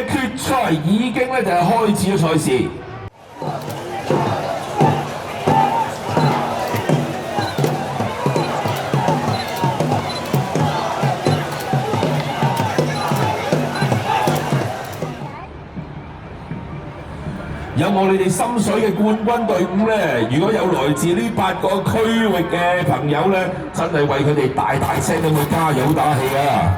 決賽已經咧就係開始咗賽事。有冇你哋心水嘅冠軍隊伍咧？如果有來自呢8個區域嘅朋友咧，真係為佢哋大大聲咁去加油打氣啊！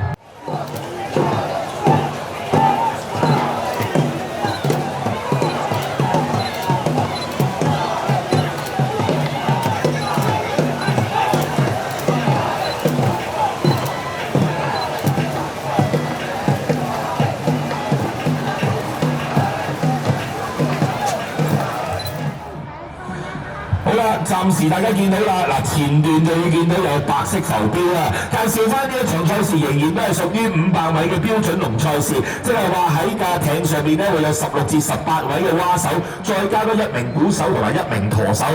好啦，暫時大家見到啦，嗱前段就會見到有白色浮標啦。介紹翻呢一場賽事仍然都係屬於500米嘅標準龍賽事，即係話喺架艇上面咧會有16至18位嘅蛙手，再加多1名鼓手同埋1名舵手。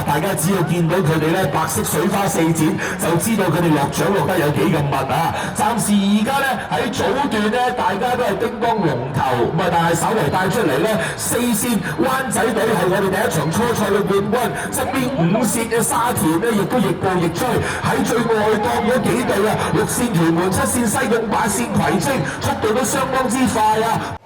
大家只要見到佢哋咧白色水花四濺，就知道佢哋落獎落得有幾咁密啊！暫時而家咧喺早段咧，大家都係叮當龍頭，咁啊，但係稍為帶出嚟咧4線灣仔隊係我哋第一場初賽嘅冠軍，側邊5線嘅沙田咧亦都亦步亦趨，喺最外檔嗰幾隊啊，6線屯門、7線西貢、8線葵青，速度都相當之快啊！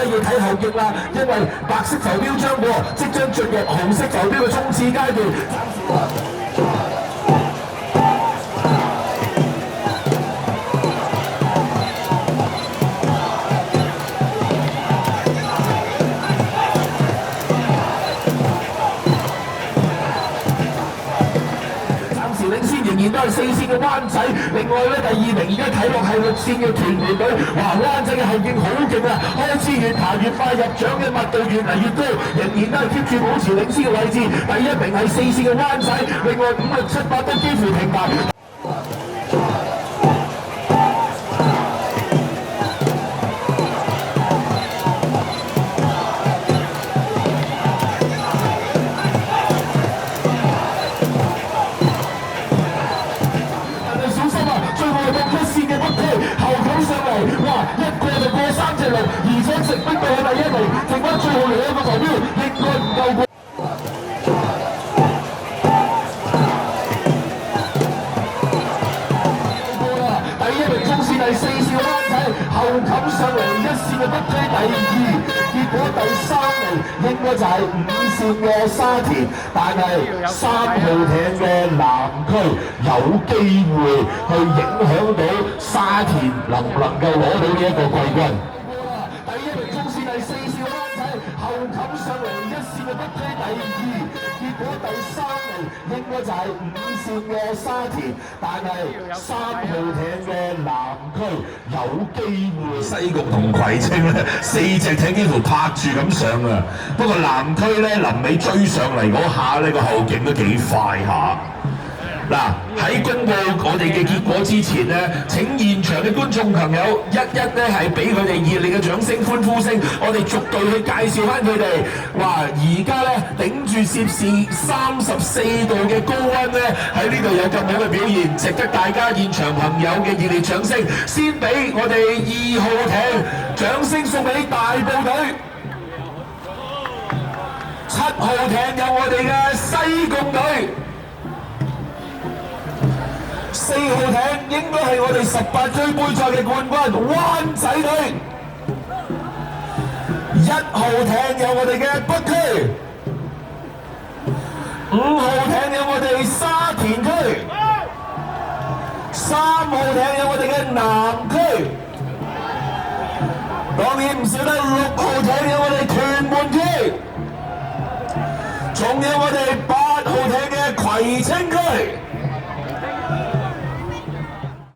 要睇後勁啦，因為白色浮標將過，即將進入紅色浮標嘅衝刺階段。領先仍然都係4線嘅灣仔，另外咧第2名而家睇落係6線嘅屯門隊，哇！灣仔嘅後勁好勁啊，開始越爬越快，入獎嘅密度越嚟越高，仍然都係 keep 住保持領先嘅位置。第1名係4線嘅灣仔，另外5、6、7、8都幾乎平排。後冚上嚟，哇！一個就過3隻路，而且直逼到去第1名，剩翻最後2個浮標，應該唔夠過。第1名衝線係4線灣仔，後冚上嚟1線嘅北區第2，結果第3名應該就係5線嘅沙田，但係3號艇嘅南區有機會去影響到沙田能唔能夠攞到呢一個季軍。第1名衝線係4線灣仔，後冚上嚟1線嘅北區第2，結果第3名應該就係5線嘅沙田，但係3號艇嘅南區有機會。西貢同葵青咧4隻艇幾乎拍住咁上啊！不過南區咧臨尾追上嚟嗰下咧個後勁都幾快下。嗱，喺公佈我哋嘅結果之前咧，請現場嘅觀眾朋友一咧係俾佢哋熱烈嘅掌聲、歡呼聲，我哋逐隊去介紹翻佢哋。哇！而家咧頂住攝氏34度嘅高溫咧，喺呢度有咁好嘅表現，值得大家現場朋友嘅熱烈掌聲。先俾我哋2號艇，掌聲送俾大埔隊。7號艇有我哋嘅西貢隊。4號艇應該係我哋18區杯賽嘅冠軍灣仔隊，1號艇有我哋嘅北區，5號艇有我哋沙田區，3號艇有我哋嘅南區，當然唔少得6號艇有我哋屯門區，仲有我哋8號艇嘅葵青區。